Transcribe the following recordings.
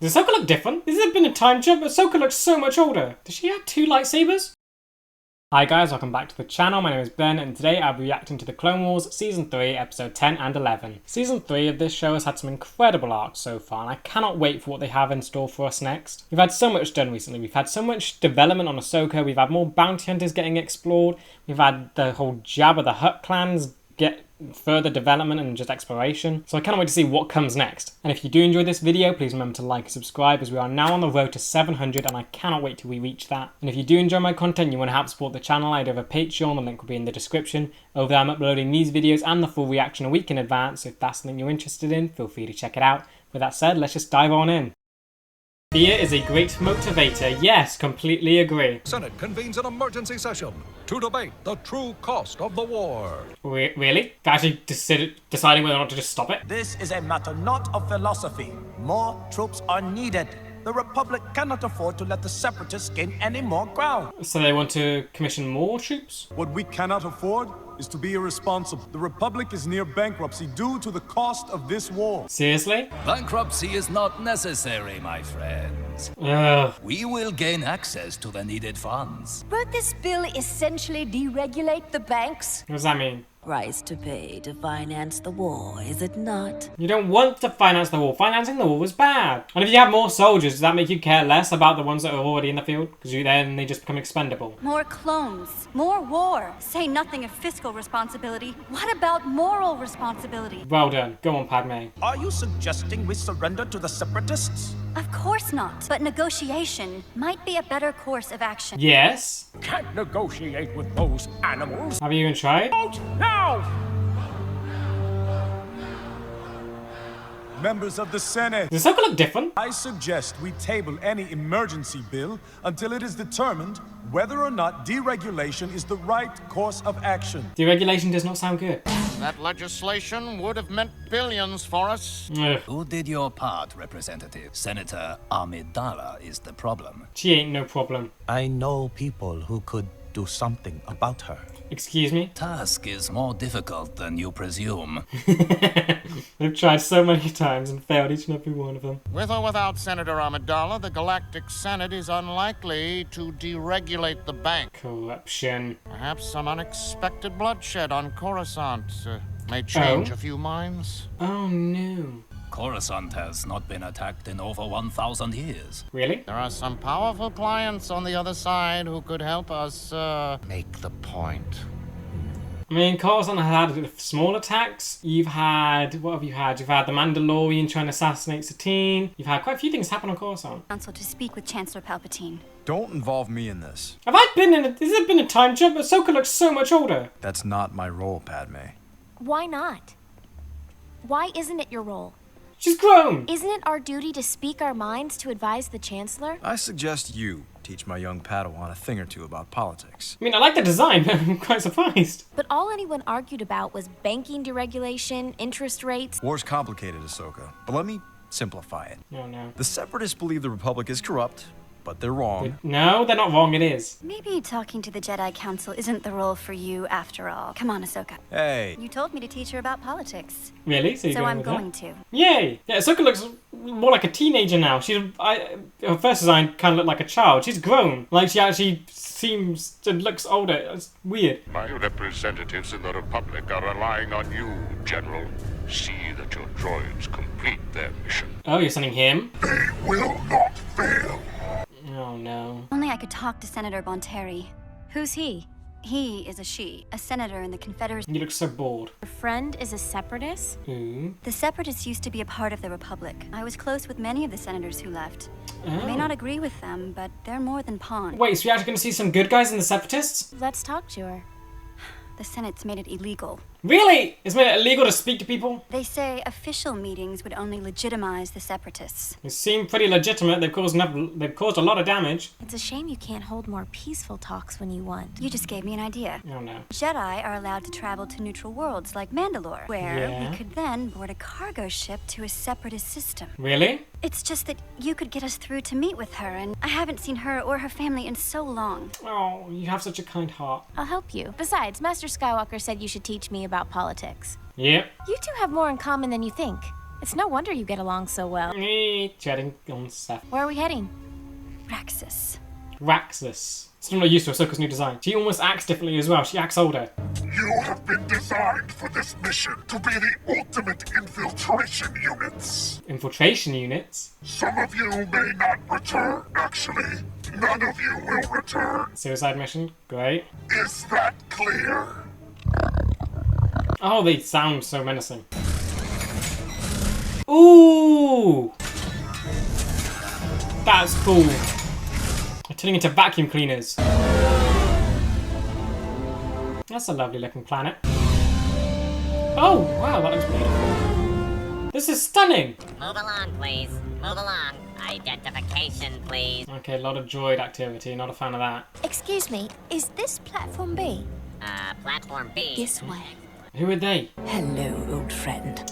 Does Ahsoka look different? Has there been a time jump? Ahsoka looks so much older. Does she have two lightsabers? Hi guys, welcome back to the channel. My name is Ben and today I'll be reacting to the Clone Wars Season 3, Episode 10 and 11. Season 3 of this show has had some incredible arcs so far and I cannot wait for what they have in store for us next. We've had so much done recently. We've had so much development on Ahsoka. We've had more bounty hunters getting explored. We've had the whole Jabba the Hutt clans get further development and just exploration. So I cannot wait to see what comes next. And if you do enjoy this video, please remember to like and subscribe as we are now on the road to 700 and I cannot wait till we reach that. And if you do enjoy my content and you want to help support the channel, I do have a Patreon, the link will be in the description. Over there I'm uploading these videos and the full reaction a week in advance. So if that's something you're interested in, feel free to check it out. With that said, let's just dive on in. Fear is a great motivator. Yes, completely agree. Senate convenes an emergency session to debate the true cost of the war. Really? They're actually deciding whether or not to just stop it? This is a matter not of philosophy. More troops are needed. The Republic cannot afford to let the Separatists gain any more ground. So they want to commission more troops? What we cannot afford is to be irresponsible. The Republic is near bankruptcy due to the cost of this war. Seriously? Bankruptcy is not necessary, my friends. Ugh. We will gain access to the needed funds. Won't this bill essentially deregulate the banks? What does that mean? Price to pay to finance the war, is it not? You don't want to finance the war. Financing the war was bad. And if you have more soldiers, does that make you care less about the ones that are already in the field? Because then they just become expendable. More clones, more war. Say nothing of fiscal responsibility. What about moral responsibility? Well done. Go on, Padme. Are you suggesting we surrender to the Separatists? Of course not. But negotiation might be a better course of action. Yes? Can't negotiate with those animals. Have you even tried? Out now! Members of the Senate, Does Ahsoka look different? I suggest we table any emergency bill until it is determined whether or not deregulation is the right course of action. Deregulation does not sound good. That legislation would have meant billions for us. Ugh. Who did your part, Representative? Senator Amidala is the problem. She ain't no problem. I know people who could do something about her. Excuse me? Task is more difficult than you presume. They've tried so many times and failed each and every one of them. With or without Senator Amidala, the Galactic Senate is unlikely to deregulate the bank. Corruption. Perhaps some unexpected bloodshed on Coruscant may change a few minds. Oh no. Coruscant has not been attacked in over 1,000 years. Really? There are some powerful clients on the other side who could help us make the point. I mean, Coruscant has had small attacks. You've had, what have you had? You've had the Mandalorian trying to assassinate Satine. You've had quite a few things happen on Coruscant. Council to speak with Chancellor Palpatine. Don't involve me in this. Have I been in a, has there been a time jump? Ahsoka looks so much older. That's not my role, Padme. Why not? Why isn't it your role? She's grown. Isn't it our duty to speak our minds to advise the Chancellor? I suggest you teach my young Padawan a thing or two about politics. I mean, I like the design, but I'm quite surprised. But all anyone argued about was banking deregulation, interest rates. War's complicated, Ahsoka, but let me simplify it. No, no. The Separatists believe the Republic is corrupt, but they're wrong. No, they're not wrong, it is. Maybe talking to the Jedi Council isn't the role for you after all. Come on, Ahsoka. Hey, You told me to teach her about politics. Really? So, So I'm with going that? to. Yay! Yeah, Ahsoka looks more like a teenager now. Her first design kind of looked like a child. She's grown. Like, she actually seems and looks older. It's weird. My representatives in the Republic are relying on you, General. See that your droids complete their mission. Oh, you're sending him? They will not fail. Oh, no. Only I could talk to Senator Bonteri. Who's he? He is a senator in the Confederacy. You look so bored. Your friend is a separatist? Ooh. The Separatists used to be a part of the Republic. I was close with many of the senators who left. I may Oh. not agree with them, but they're more than pawns. Wait, so you're actually going to see some good guys in the Separatists? Let's talk to her. The Senate's made it illegal. Really? It's made it illegal to speak to people? They say official meetings would only legitimize the Separatists. They seem pretty legitimate. They've caused a lot of damage. It's a shame you can't hold more peaceful talks when you want. You just gave me an idea. Oh, no. Jedi are allowed to travel to neutral worlds like Mandalore, where Yeah. we could then board a cargo ship to a Separatist system. Really? It's just that you could get us through to meet with her, and I haven't seen her or her family in so long. Oh, you have such a kind heart. I'll help you. Besides, Master Skywalker said you should teach me about politics. Yep. You two have more in common than you think. It's no wonder you get along so well. Chatting on stuff. Where are we heading? Raxus. Raxus. Still not used to Ahsoka's new design. She almost acts differently as well. She acts older. You have been designed for this mission to be the ultimate infiltration units. Infiltration units? Some of you may not return, actually. None of you will return. Suicide mission? Great. Is that clear? Oh, they sound so menacing. Ooh! That's cool. They're turning into vacuum cleaners. That's a lovely looking planet. Oh, wow, that looks beautiful. This is stunning! Move along, please. Move along. Identification, please. Okay, a lot of droid activity. Not a fan of that. Excuse me, is this platform B? Platform B. This way. Who are they? Hello, old friend.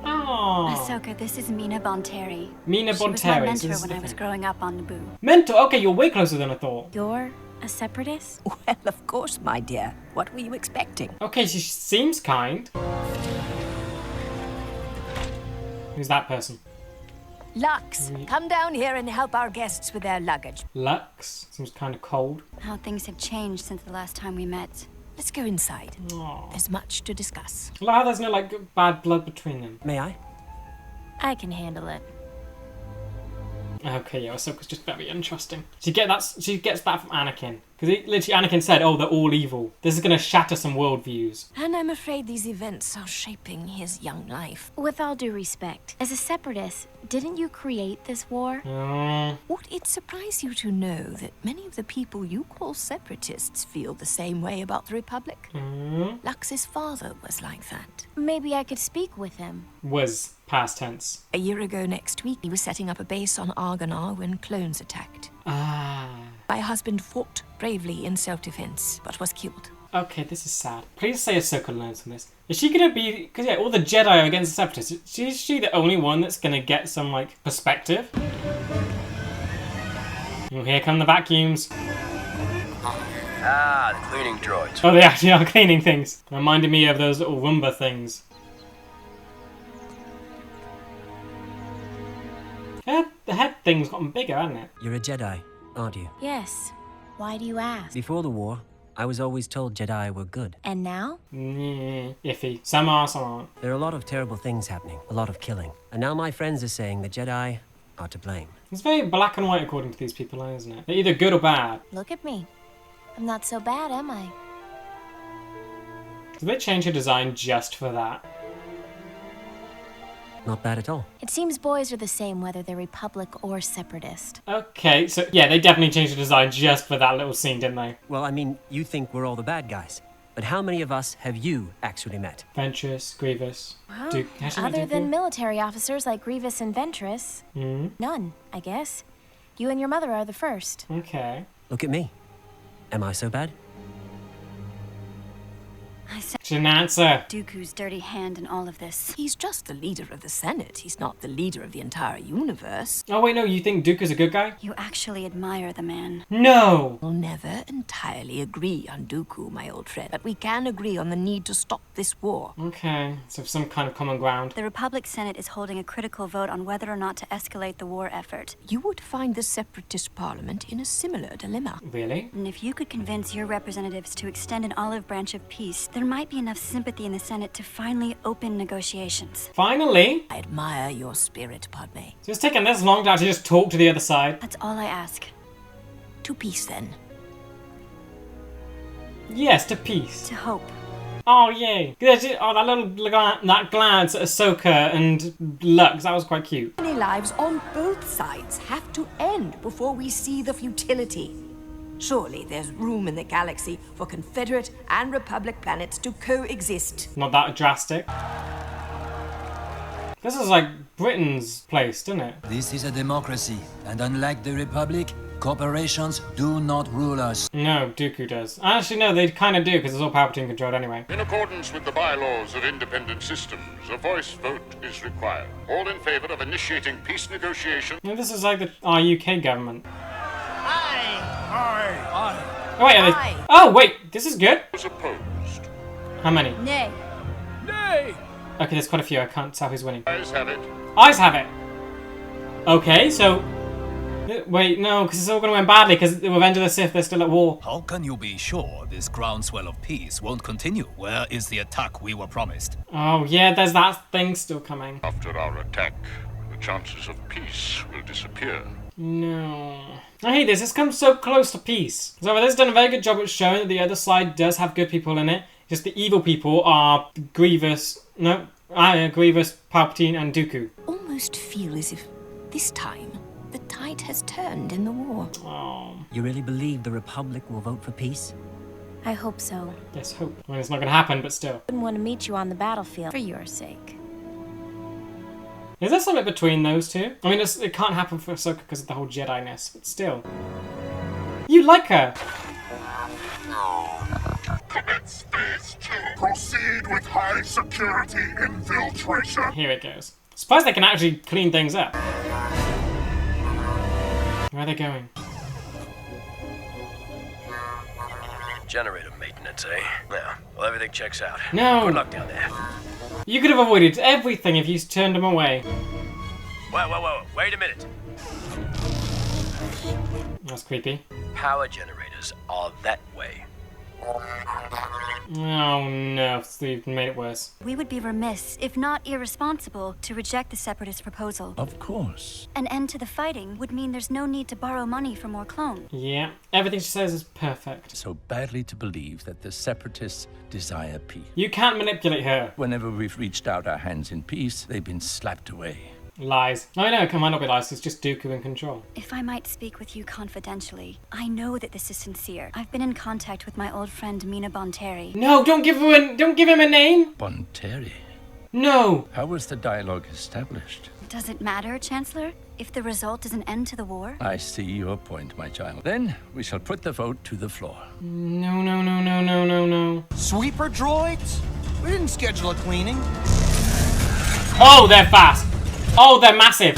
Oh. Ahsoka, this is Mina Bonteri. Mina She was my Bonteri. mentor when I was growing up on Naboo. Mentor? Okay, you're way closer than I thought. You're a separatist? Well, of course, my dear. What were you expecting? Okay, she seems kind. Who's that person? Lux, come down here and help our guests with their luggage. Lux? Seems kind of cold. How things have changed since the last time we met. Let's go inside. Aww. There's much to discuss. I like how there's no, like, bad blood between them. May I? I can handle it. Okay, yeah, Ahsoka's just very interesting. She gets that from Anakin. Because literally Anakin said, oh, they're all evil. This is going to shatter some worldviews. And I'm afraid these events are shaping his young life. With all due respect, as a separatist, didn't you create this war? Would it surprise you to know that many of the people you call separatists feel the same way about the Republic? Lux's father was like that. Maybe I could speak with him. Was past tense. A year ago next week, he was setting up a base on Argonar when clones attacked. My husband fought bravely in self-defense, but was killed. Okay, this is sad. Please say Ahsoka learns from this. Is she gonna be... Because, yeah, all the Jedi are against the Separatists. Is she the only one that's gonna get some, like, perspective? Oh, here come the vacuums. Ah, the cleaning droids. Oh, they actually are cleaning things. Reminded me of those little Roomba things. The head thing's gotten bigger, hasn't it? You're a Jedi, aren't you? Yes. Why do you ask? Before the war, I was always told Jedi were good. And now? Iffy. Some are, some aren't. There are a lot of terrible things happening, a lot of killing. And now my friends are saying the Jedi are to blame. It's very black and white according to these people, isn't it? They're either good or bad. Look at me. I'm not so bad, am I? Did they change her design just for that? Not bad at all. It seems boys are the same whether they're Republic or Separatist. Okay, so yeah, they definitely changed the design just for that little scene, didn't they? Well, I mean, you think we're all the bad guys. But how many of us have you actually met? Ventress, Grievous, Well, Duke. other than military officers like Grievous and Ventress, none, I guess. You and your mother are the first. Okay. Look at me. Am I so bad? Should answer. Dooku's dirty hand in all of this. He's just the leader of the Senate. He's not the leader of the entire universe. Oh wait, no, you think Dooku's a good guy? You actually admire the man. No! We'll never entirely agree on Dooku, my old friend, but we can agree on the need to stop this war. Okay, so some kind of common ground. The Republic Senate is holding a critical vote on whether or not to escalate the war effort. You would find the Separatist Parliament in a similar dilemma. Really? And if you could convince your representatives to extend an olive branch of peace, there might be enough sympathy in the Senate to finally open negotiations. Finally? I admire your spirit, Padme. So it's taken this long to actually just talk to the other side. That's all I ask. To peace, then. Yes, to peace. To hope. Oh, yay. Oh, that little that glance at Ahsoka and Lux, that was quite cute. Many lives on both sides have to end before we see the futility. Surely there's room in the galaxy for Confederate and Republic planets to coexist. Not that drastic. This is like Britain's place, isn't it? This is a democracy, and unlike the Republic, corporations do not rule us. No, Dooku does. Actually, no, they kind of do, because it's all Palpatine controlled anyway. In accordance with the bylaws of independent systems, a voice vote is required. All in favor of initiating peace negotiations. No, this is like our UK government. Aye. Oh, wait, are they... Oh, wait, this is good. Was opposed. How many? Nay. Nay! Okay, there's quite a few. I can't tell who's winning. Eyes have it. Eyes have it. Okay, so... Wait, no, because it's all going to end badly, because the Revenge of the Sith, they're still at war. How can you be sure this groundswell of peace won't continue? Where is the attack we were promised? Oh, yeah, there's that thing still coming. After our attack, the chances of peace will disappear. No. I hate this. This comes so close to peace. So this has done a very good job at showing that the other side does have good people in it. Just the evil people are Grievous... No, Grievous, Palpatine, and Dooku. Almost feel as if this time the tide has turned in the war. Oh. You really believe the Republic will vote for peace? I hope so. Let's hope. I mean, it's not going to happen, but still. I wouldn't want to meet you on the battlefield for your sake. Is there something between those two? I mean, it can't happen for Ahsoka because of the whole Jedi-ness, but still. You like her! Commence phase 2. Proceed with high security infiltration. Here it goes. Surprised they can actually clean things up. Where are they going? Generator maintenance, eh? Yeah, well, everything checks out. No! Good luck down there. You could have avoided everything if you turned them away. Whoa, wait a minute. That's creepy. Power generators are that way. Oh no, Steve made it worse. We would be remiss, if not irresponsible, to reject the Separatist proposal. Of course. An end to the fighting would mean there's no need to borrow money for more clones. Yeah, everything she says is perfect. So badly to believe that the Separatists desire peace. You can't manipulate her. Whenever we've reached out our hands in peace, they've been slapped away. Lies. I know, it might not be lies, it's just Dooku in control. If I might speak with you confidentially, I know that this is sincere. I've been in contact with my old friend Mina Bonteri. No, don't give him a name! Bonteri? No! How was the dialogue established? Does it matter, Chancellor? If the result is an end to the war? I see your point, my child. Then we shall put the vote to the floor. No. Sweeper droids? We didn't schedule a cleaning. Oh, they're fast! Oh, they're massive!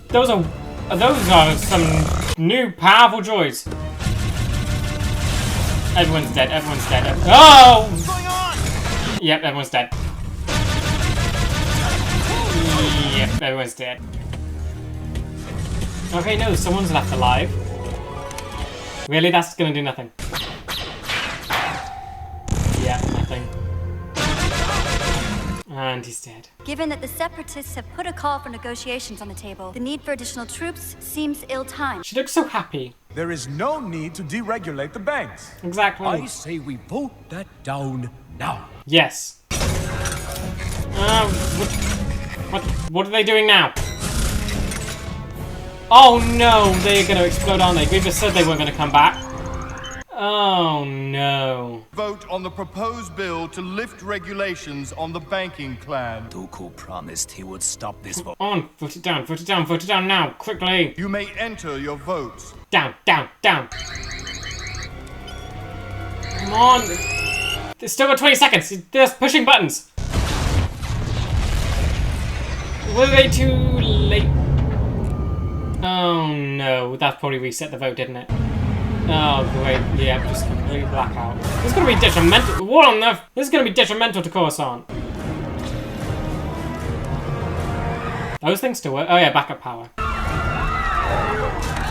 Those are some new powerful droids. Everyone's dead, Oh! What's going on? Yep, everyone's dead. Yep, everyone's dead. Okay, no, someone's left alive. Really? That's gonna do nothing. Yeah, nothing. And he's dead. Given that the Separatists have put a call for negotiations on the table, the need for additional troops seems ill-timed. She looks so happy. There is no need to deregulate the banks. Exactly. I say we vote that down now. Yes. What are they doing now? Oh no, they're gonna explode, aren't they? Grievous said they weren't gonna come back. Oh no. Vote on the proposed bill to lift regulations on the banking clan. Dooku promised he would stop this vote. On, put it down now, quickly. You may enter your votes. Down. Come on. There's still got 20 seconds. They're pushing buttons. Were they too late? Oh no, that probably reset the vote, didn't it? Oh great, yeah, just complete blackout. This is gonna be detrimental. What on earth? This is gonna be detrimental to Coruscant. Those things still work. Oh yeah, backup power.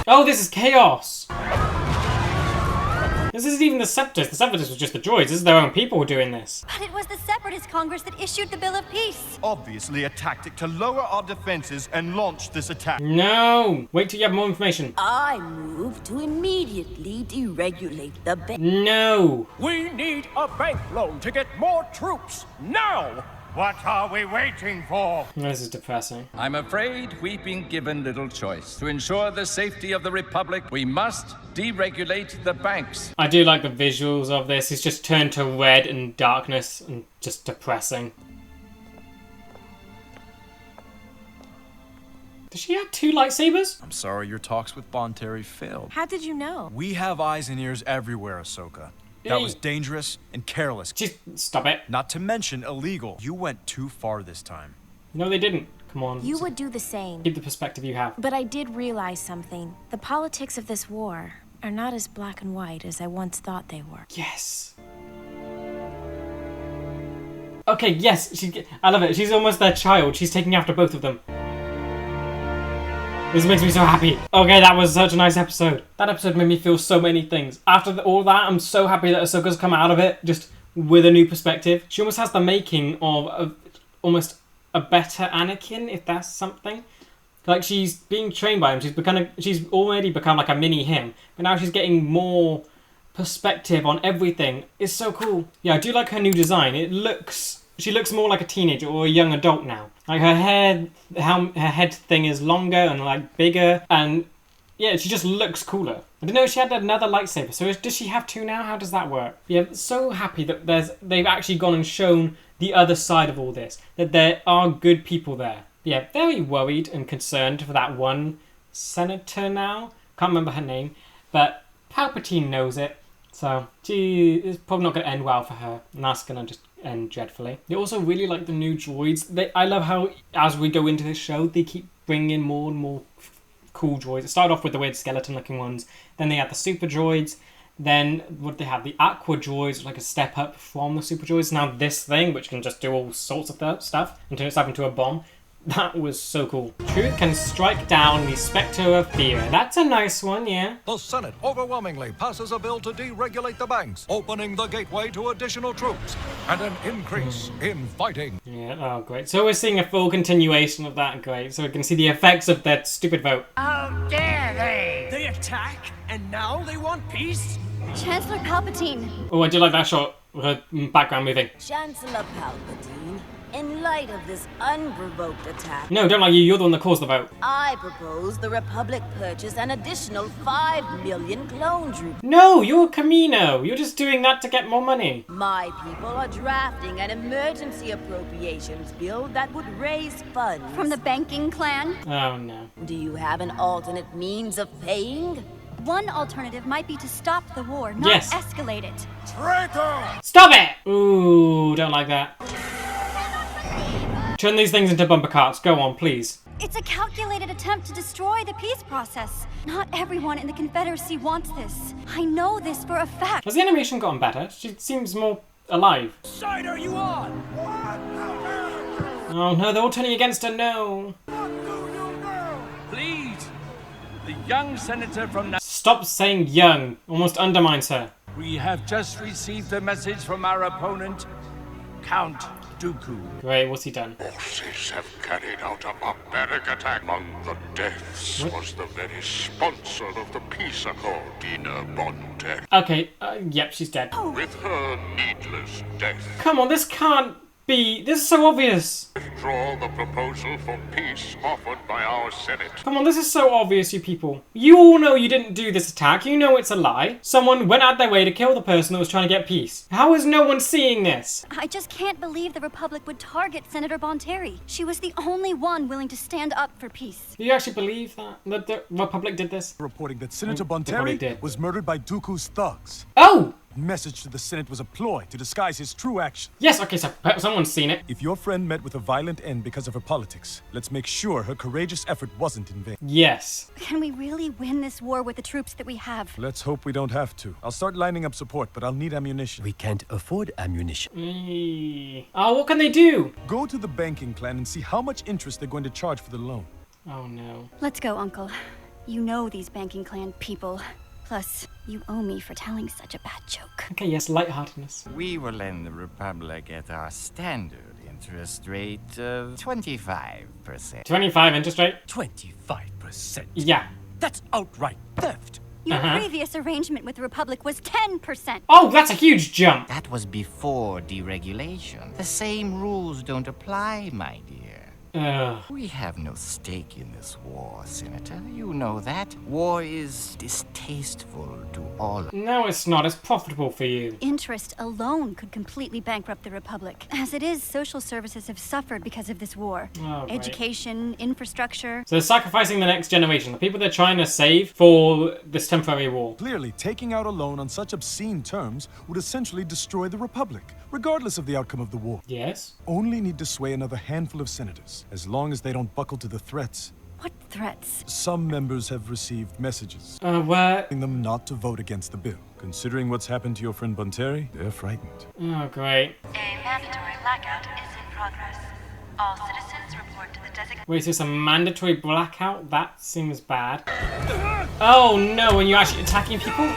Oh, this is chaos. This isn't even the Separatists. The Separatists was just the droids. This is their own people doing this. But it was the Separatist Congress that issued the Bill of Peace. Obviously a tactic to lower our defenses and launch this attack. No! Wait till you have more information. I move to immediately deregulate the bank. No! We need a bank loan to get more troops, now! What are we waiting for? This is depressing. I'm afraid we've been given little choice. To ensure the safety of the Republic, we must deregulate the banks. I do like the visuals of this. It's just turned to red and darkness and just depressing. Does she have 2 lightsabers? I'm sorry your talks with Bonteri failed. How did you know? We have eyes and ears everywhere, Ahsoka. That was dangerous and careless. Just stop it. Not to mention illegal. You went too far this time. No, they didn't. Come on. You would do the same. Keep the perspective you have. But I did realize something. The politics of this war are not as black and white as I once thought they were. Yes. Okay, yes, I love it. She's almost their child. She's taking after both of them. This makes me so happy. Okay, that was such a nice episode. That episode made me feel so many things. After all that, I'm so happy that Ahsoka's come out of it just with a new perspective. She almost has the making of almost a better Anakin, if that's something. Like, she's being trained by him. She's already become like a mini him, but now she's getting more perspective on everything. It's so cool. Yeah, I do like her new design. She looks more like a teenager or a young adult now. Like her head thing is longer and like bigger, and yeah, she just looks cooler. I didn't know she had another lightsaber. So does she have two now? How does that work? Yeah, so happy that they've actually gone and shown the other side of all this. That there are good people there. Yeah, very worried and concerned for that one senator now. Can't remember her name, but Palpatine knows it. So it's probably not going to end well for her, and that's going to just end dreadfully. They also really like the new droids. I love how, as we go into this show, they keep bringing in more and more cool droids. It started off with the weird skeleton-looking ones. Then they had the super droids. Then what they have, the aqua droids, like a step up from the super droids. Now this thing, which can just do all sorts of stuff and turn itself into a bomb. That was so cool. Truth can strike down the spectre of fear. That's a nice one, yeah. The Senate overwhelmingly passes a bill to deregulate the banks, opening the gateway to additional troops and an increase in fighting. Yeah, oh great. So we're seeing a full continuation of that, great. So we can see the effects of that stupid vote. How dare they! They attack, and now they want peace? Chancellor Palpatine. Oh, I do like that shot. Her background moving. Chancellor Palpatine, in light of this unprovoked attack... No, don't like you. You're the one that caused the vote. I propose the Republic purchase an additional 5 million clone troops. No, you're Camino. You're just doing that to get more money. My people are drafting an emergency appropriations bill that would raise funds. From the banking clan? Oh, no. Do you have an alternate means of paying? One alternative might be to stop the war, not escalate it. Traitor! Stop it! Ooh, don't like that. Turn these things into bumper carts. Go on, please. It's a calculated attempt to destroy the peace process. Not everyone in the Confederacy wants this. I know this for a fact. Has the animation gotten better? She seems more alive. Side are you on? Oh no, they're all turning against her, no. Please, the young senator from... Stop saying young. Almost undermines her. We have just received a message from our opponent, Count Dooku. Great, what's he done? Forces have carried out a barbaric attack. Among the deaths was the very sponsor of the peace accord, Dina Bonte. Okay, yep, she's dead. With her needless death. Come on, this can't be. This is so obvious. Withdraw the proposal for peace offered by our Senate. Come on, this is so obvious, you people. You all know you didn't do this attack. You know it's a lie. Someone went out their way to kill the person that was trying to get peace. How is no one seeing this? I just can't believe the Republic would target Senator Bonteri. She was the only one willing to stand up for peace. Do you actually believe that the Republic did this? Reporting that Senator Bonteri was murdered by Dooku's thugs. Oh! Message to the Senate was a ploy to disguise his true action. Yes, okay, so someone's seen it. If your friend met with a violent end because of her politics, let's make sure her courageous effort wasn't in vain. Yes. Can we really win this war with the troops that we have? Let's hope we don't have to. I'll start lining up support, but I'll need ammunition. We can't afford ammunition. Oh, what can they do? Go to the banking clan and see how much interest they're going to charge for the loan. Oh, no. Let's go, Uncle. You know these banking clan people. Plus, you owe me for telling such a bad joke. Okay, yes, lightheartedness. We will lend the Republic at our standard interest rate of 25%. 25 interest rate? 25%? Yeah. That's outright theft. Your previous arrangement with the Republic was 10%. Oh, that's a huge jump. That was before deregulation. The same rules don't apply, my dear. We have no stake in this war, Senator. You know that. War is distasteful to all. No, it's not. It's profitable for you. Interest alone could completely bankrupt the Republic. As it is, social services have suffered because of this war. Oh, education, infrastructure. So they're sacrificing the next generation, the people they're trying to save for this temporary war. Clearly, taking out a loan on such obscene terms would essentially destroy the Republic, regardless of the outcome of the war. Yes? Only need to sway another handful of senators. As long as they don't buckle to the threats. What threats? Some members have received messages. What? Telling them not to vote against the bill. Considering what's happened to your friend Bonteri, they're frightened. Oh, great. A mandatory blackout is in progress. All citizens report to the designated... Wait, is this a mandatory blackout? That seems bad. Oh no, when you're actually attacking people?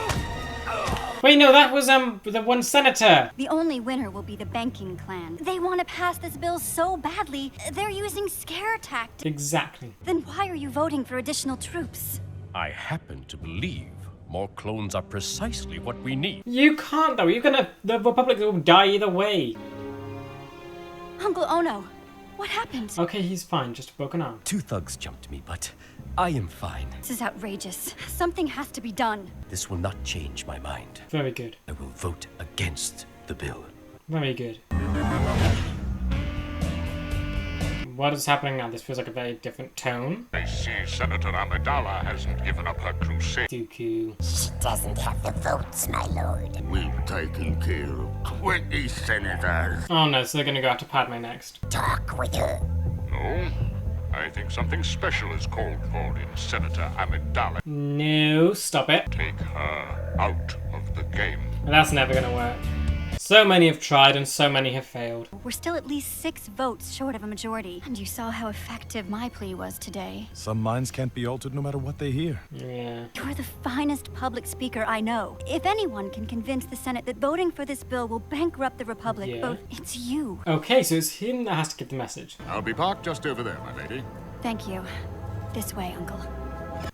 Wait, no, that was the one senator. The only winner will be the banking clan. They want to pass this bill so badly, they're using scare tactics. Exactly. Then why are you voting for additional troops? I happen to believe more clones are precisely what we need. You can't though, the Republic will die either way. Uncle Ono, what happened? Okay, he's fine, just a broken arm. 2 thugs jumped me, but I am fine. This is outrageous. Something has to be done. This will not change my mind. Very good. I will vote against the bill. Very good. What is happening now? This feels like a very different tone. I see Senator Amidala hasn't given up her crusade. Dooku. She doesn't have the votes, my lord. We've taken care of 20 senators. Oh no, so they're gonna go after Padme next. Talk with her. No, I think something special is called for in Senator Amidala. No, stop it. Take her out of the game. That's never gonna work. So many have tried and so many have failed. We're still at least 6 votes short of a majority. And you saw how effective my plea was today. Some minds can't be altered no matter what they hear. Yeah. You're the finest public speaker I know. If anyone can convince the Senate that voting for this bill will bankrupt the Republic, both, it's you. Okay, so it's him that has to give the message. I'll be parked just over there, my lady. Thank you. This way, Uncle.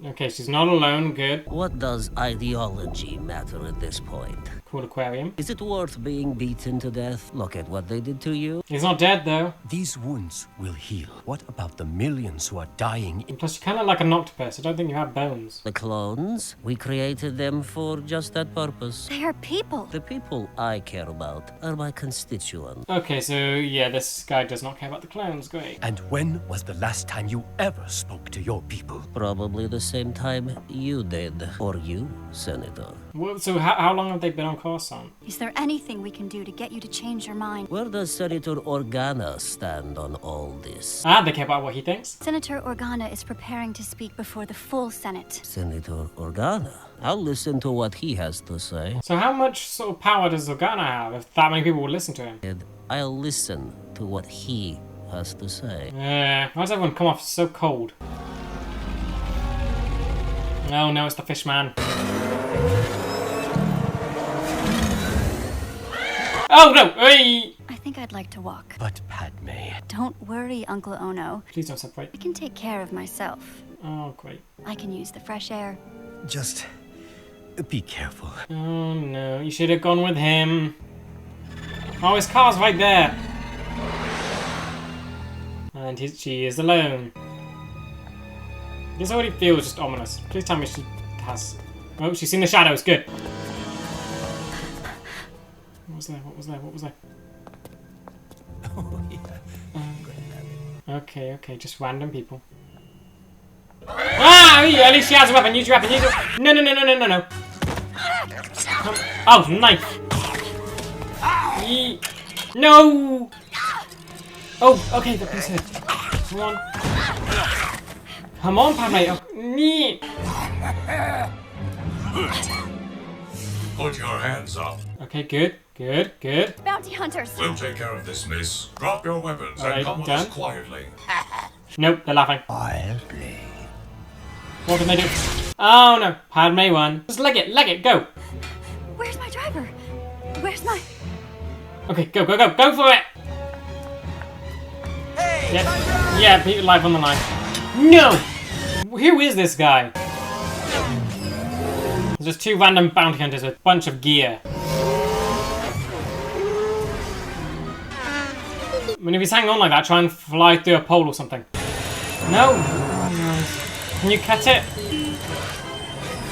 Okay, she's not alone, good. What does ideology matter at this point? Cool aquarium. Is it worth being beaten to death? Look at what they did to you. He's not dead, though. These wounds will heal. What about the millions who are dying? And plus, you kind of like an octopus. I don't think you have bones. The clones? We created them for just that purpose. They are people. The people I care about are my constituents. Okay, so yeah, this guy does not care about the clones. Great. And when was the last time you ever spoke to your people? Probably the same time you did. Or you, Senator. Well, so how long have they been on Coruscant? Is there anything we can do to get you to change your mind? Where does Senator Organa stand on all this? Ah, they care about what he thinks? Senator Organa is preparing to speak before the full Senate. Senator Organa? I'll listen to what he has to say. So how much sort of power does Organa have if that many people will listen to him? I'll listen to what he has to say. Yeah, why does everyone come off so cold? Oh no, it's the fish man. Oh no! Hey! I think I'd like to walk. But Padme... Don't worry, Uncle Ono. Please don't separate. I can take care of myself. Oh, great. I can use the fresh air. Just... be careful. Oh no, you should have gone with him. Oh, his car's right there. And she is alone. This already feels just ominous. Please tell me she has... Oh, she's seen the shadows. Good. What was there? What was there? What was there? Oh, yeah. Okay, okay. Just random people. Ah! At least she has a weapon. Use your weapon. Use your... No, no, no, no, no, no, no. Oh, knife. No! Oh, okay. The piece here. Come on. Come on, Padme. Put your hands up. Okay, good, good, good. Bounty hunters. We'll take care of this, miss. Drop your weapons Alright, and come with done. us quietly. Nope, they're laughing. Quietly. What can they do? Oh no, Padme won. Just leg it, go. Where's my driver? Where's my... Okay, go, go, go, go for it. Hey, yeah, people live on the line. No! Who is this guy? There's just 2 random bounty hunters with a bunch of gear. I mean, if he's hanging on like that, try and fly through a pole or something. No! Can you cut it?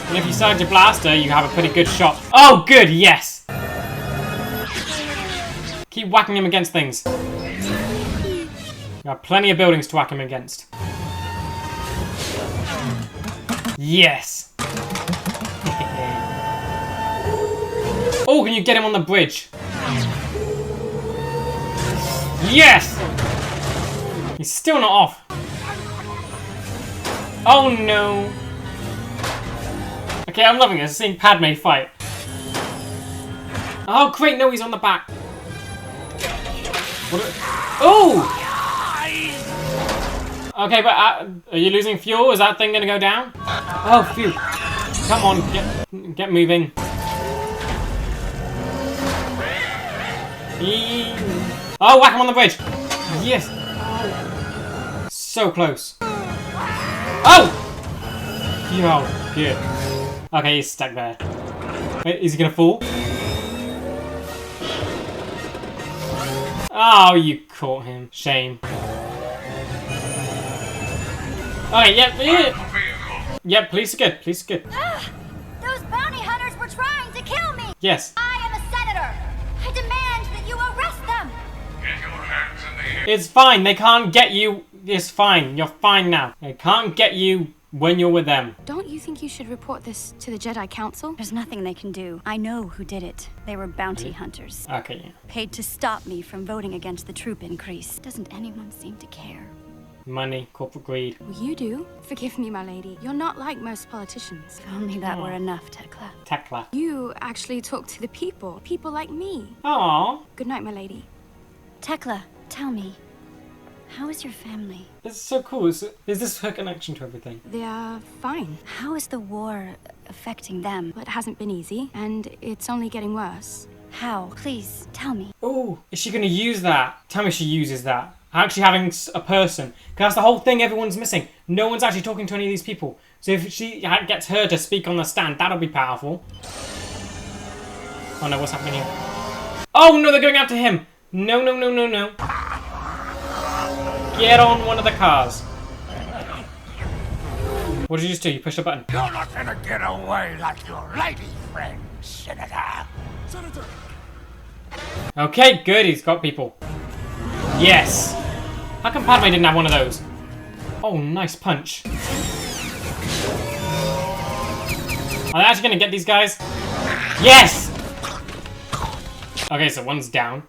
And if you start your blaster, you have a pretty good shot. Oh, good, yes! Keep whacking him against things. There are plenty of buildings to whack him against. Yes! Oh, can you get him on the bridge? Yes! He's still not off. Oh no! Okay, I'm loving this, seeing Padme fight. Oh great, no, he's on the back. Oh! Okay, but are you losing fuel? Is that thing gonna go down? Oh, phew. Come on, get moving. Oh, whack him on the bridge. Yes. So close. Oh! Yo, good. Okay, he's stuck there. Wait, is he gonna fall? Oh, you caught him. Shame. Okay, yep. Yep, police are good. Police are good. Those bounty hunters were trying to kill me! Yes. I am a senator! I demand that you arrest them! Get your hands in the air. It's fine. They can't get you. It's fine. You're fine now. They can't get you when you're with them. Don't you think you should report this to the Jedi Council? There's nothing they can do. I know who did it. They were bounty hunters. Okay, yeah. Paid to stop me from voting against the troop increase. Doesn't anyone seem to care? Money, corporate greed. Well, you do. Forgive me, my lady. You're not like most politicians. If only that were enough, Tekla. Tekla. You actually talk to the people. People like me. Aww. Good night, my lady. Tekla, tell me. How is your family? This is so cool. Is this her connection to everything? They are fine. How is the war affecting them? Well, it hasn't been easy, and it's only getting worse. How? Please, tell me. Oh, is she going to use that? Tell me she uses that. Actually having a person. Because that's the whole thing everyone's missing. No one's actually talking to any of these people. So if she gets her to speak on the stand, that'll be powerful. Oh no, what's happening here? Oh no, they're going after him. No, no, no, no, no. Get on one of the cars. What did you just do? You pushed a button. You're not gonna get away like your lady friend, Senator. Senator! Okay, good. He's got people. Yes. How come Padme didn't have one of those? Oh, nice punch. Are they actually going to get these guys? Yes! Okay, so one's down.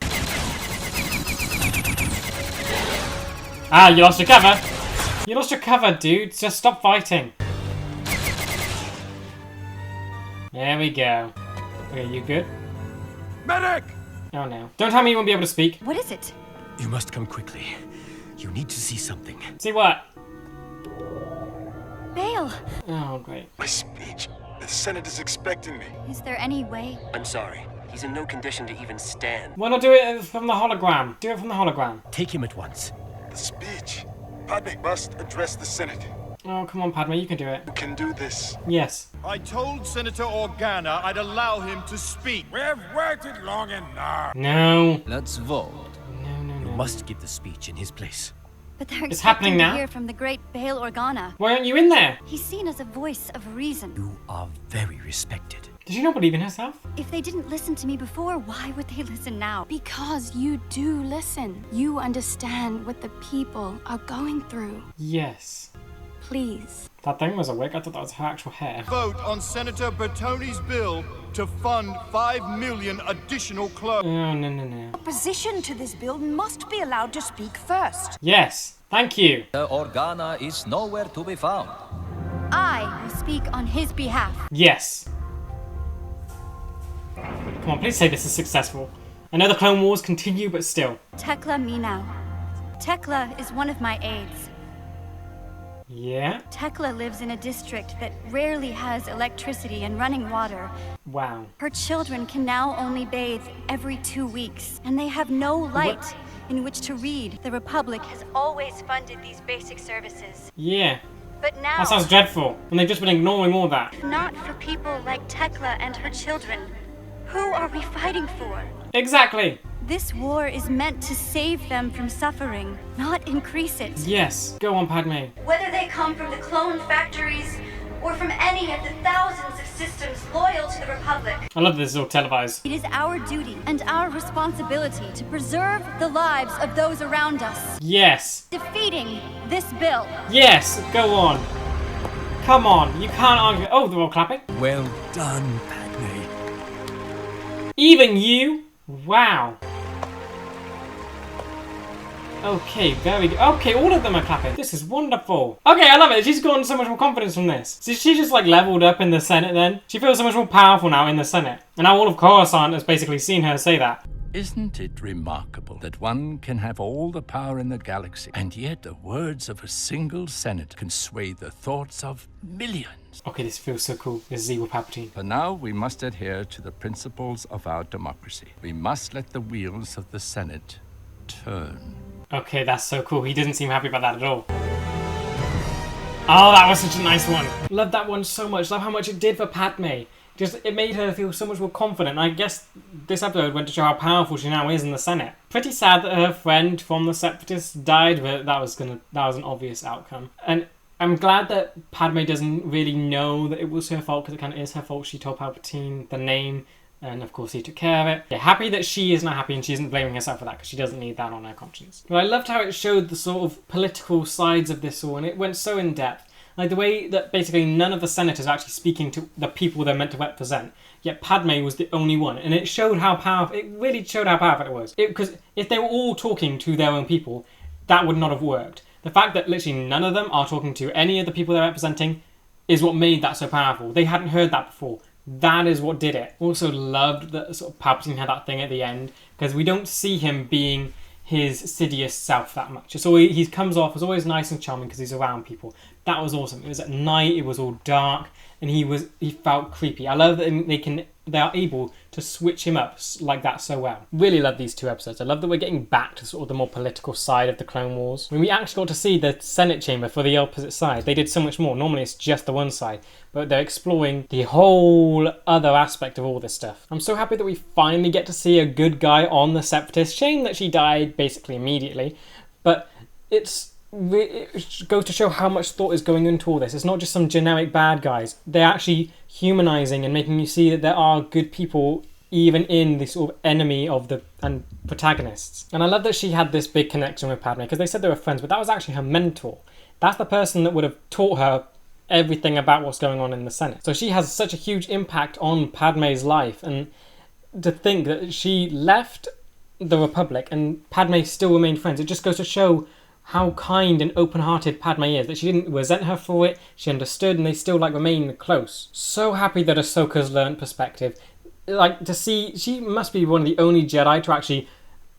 Ah, you lost your cover. You lost your cover, dude. Just stop fighting. There we go. Okay, you good? Medic! Oh no. Don't tell me you won't be able to speak. What is it? You must come quickly. You need to see something. See what? Bail! Oh, great. My speech. The Senate is expecting me. Is there any way? I'm sorry. He's in no condition to even stand. Why not do it from the hologram? Do it from the hologram. Take him at once. The speech. Padme must address the Senate. Oh, come on, Padme, you can do it. You can do this. Yes. I told Senator Organa I'd allow him to speak. We've waited long enough. No. Let's vote. You must give the speech in his place. But they're It's happening expecting to now? hear from the great Bail Organa. Why aren't you in there? He's seen as a voice of reason. You are very respected. Did you not believe in herself? If they didn't listen to me before, why would they listen now? Because you do listen. You understand what the people are going through. Yes. Please. That thing was a wig? I thought that was her actual hair. Vote on Senator Bertoni's bill to fund 5 million additional clothes. Oh, no, no, no. Opposition to this bill must be allowed to speak first. Yes. Thank you. The Organa is nowhere to be found. I will speak on his behalf. Yes. Come on, please say this is successful. I know the Clone Wars continue, but still. Tekla Minau. Tekla is one of my aides. Yeah? Tekla lives in a district that rarely has electricity and running water. Wow. Her children can now only bathe every 2 weeks, and they have no light in which to read. The Republic has always funded these basic services. Yeah. But now, That sounds dreadful. And they've just been ignoring all that. not for people like Tekla and her children. Who are we fighting for? Exactly. This war is meant to save them from suffering, not increase it. Yes. Go on, Padme. Whether they come from the clone factories or from any of the thousands of systems loyal to the Republic, I love this all televised. it is our duty and our responsibility to preserve the lives of those around us. Yes. Defeating this bill. Yes. Go on. Come on. You can't argue. Oh, they're all clapping. Well done, Padme. Even you? Wow. Okay, very good. Okay, all of them are clapping. This is wonderful. Okay, I love it. She's gotten so much more confidence from this. So she just like leveled up in the Senate then. She feels so much more powerful now in the Senate. And now all of Coruscant has basically seen her say that. Isn't it remarkable that one can have all the power in the galaxy, and yet the words of a single Senate can sway the thoughts of millions? Okay, this feels so cool. This is evil Palpatine. For now, we must adhere to the principles of our democracy. We must let the wheels of the Senate turn. Okay, that's so cool. He doesn't seem happy about that at all. Oh, that was such a nice one. Love that one so much. Love how much it did for Padme. Just, it made her feel so much more confident. I guess this episode went to show how powerful she now is in the Senate. Pretty sad that her friend from the Separatists died, but that was an obvious outcome. And I'm glad that Padme doesn't really know that it was her fault, because it kind of is her fault. She told Palpatine the name, and of course he took care of it. Yeah, happy that she is not happy and she isn't blaming herself for that, because she doesn't need that on her conscience. But I loved how it showed the sort of political sides of this all, and it went so in depth. Like the way that basically none of the senators are actually speaking to the people they're meant to represent, yet Padme was the only one, and it showed how powerful. It really showed how powerful it was. Because if they were all talking to their own people, that would not have worked. The fact that literally none of them are talking to any of the people they're representing is what made that so powerful. They hadn't heard that before. That is what did it. Also loved that sort of Palpatine had that thing at the end, because we don't see him being his Sidious self that much. It's always, he comes off as always nice and charming because he's around people. That was awesome. It was at night, it was all dark, and he felt creepy. I love that they are able to switch him up like that so well. Really love these two episodes. I love that we're getting back to sort of the more political side of the Clone Wars. When we actually got to see the Senate chamber for the opposite side, they did so much more. Normally it's just the one side, but they're exploring the whole other aspect of all this stuff. I'm so happy that we finally get to see a good guy on the Separatist. Shame that she died basically immediately, but it goes to show how much thought is going into all this. It's not just some generic bad guys. They're actually humanizing and making you see that there are good people even in the sort of enemy of the protagonists. And I love that she had this big connection with Padme, because they said they were friends, but that was actually her mentor. That's the person that would have taught her everything about what's going on in the Senate. So she has such a huge impact on Padme's life, and to think that she left the Republic and Padme still remained friends, it just goes to show how kind and open-hearted Padme is, that she didn't resent her for it, she understood, and they still remain close. So happy that Ahsoka's learned perspective. To see, she must be one of the only Jedi to actually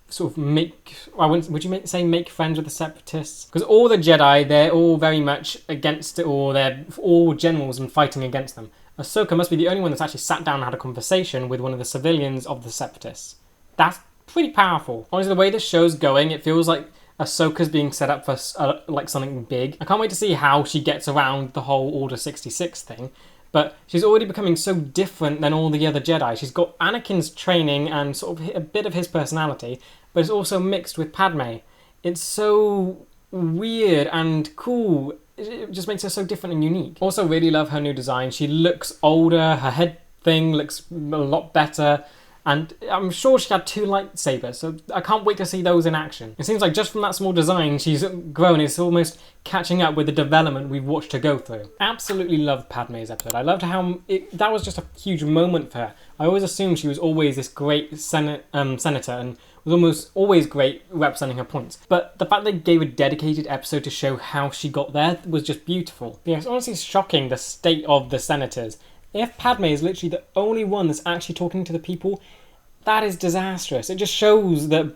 sort of make friends with the Separatists? Because all the Jedi, they're all very much against it, or they're all generals and fighting against them. Ahsoka must be the only one that's actually sat down and had a conversation with one of the civilians of the Separatists. That's pretty powerful. Honestly, the way this show's going, it feels like Ahsoka's being set up for something big. I can't wait to see how she gets around the whole Order 66 thing, but she's already becoming so different than all the other Jedi. She's got Anakin's training and sort of a bit of his personality, but it's also mixed with Padme. It's so weird and cool. It just makes her so different and unique. Also really love her new design. She looks older, her head thing looks a lot better, and I'm sure she had 2 lightsabers, so I can't wait to see those in action. It seems like just from that small design, she's grown. It's almost catching up with the development we've watched her go through. Absolutely loved Padme's episode. I loved how that was just a huge moment for her. I always assumed she was always this great senator and was almost always great representing her points. But the fact they gave a dedicated episode to show how she got there was just beautiful. Yeah, it's honestly shocking, the state of the senators. If Padme is literally the only one that's actually talking to the people, that is disastrous. It just shows that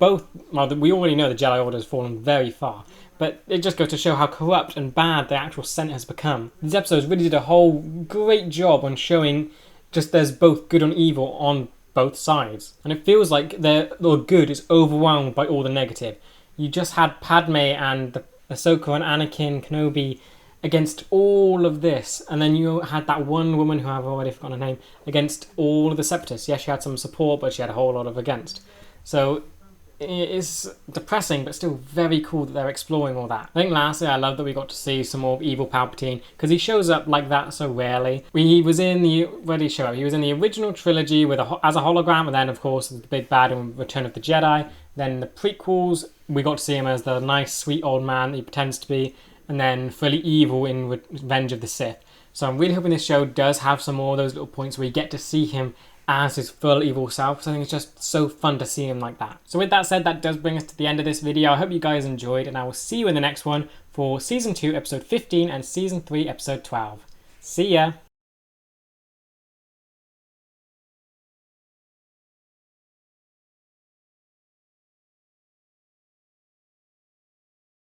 we already know the Jedi Order has fallen very far, but it just goes to show how corrupt and bad the actual Senate has become. These episodes really did a whole great job on showing just there's both good and evil on both sides. And it feels like the good is overwhelmed by all the negative. You just had Padme and Ahsoka and Anakin, Kenobi against all of this, and then you had that one woman who I've already forgotten her name against all of the Separatists. Yes, she had some support, but she had a whole lot of against. So it's depressing, but still very cool that they're exploring all that. I think lastly, I love that we got to see some more of evil Palpatine, because he shows up like that so rarely. He was in the original trilogy as a hologram, and then of course the big bad in Return of the Jedi. Then the prequels, we got to see him as the nice, sweet old man that he pretends to be, and then fully evil in Revenge of the Sith. So I'm really hoping this show does have some more of those little points where we get to see him as his full evil self. So I think it's just so fun to see him like that. So with that said, that does bring us to the end of this video. I hope you guys enjoyed, and I will see you in the next one for Season 2, Episode 15, and Season 3, Episode 12. See ya!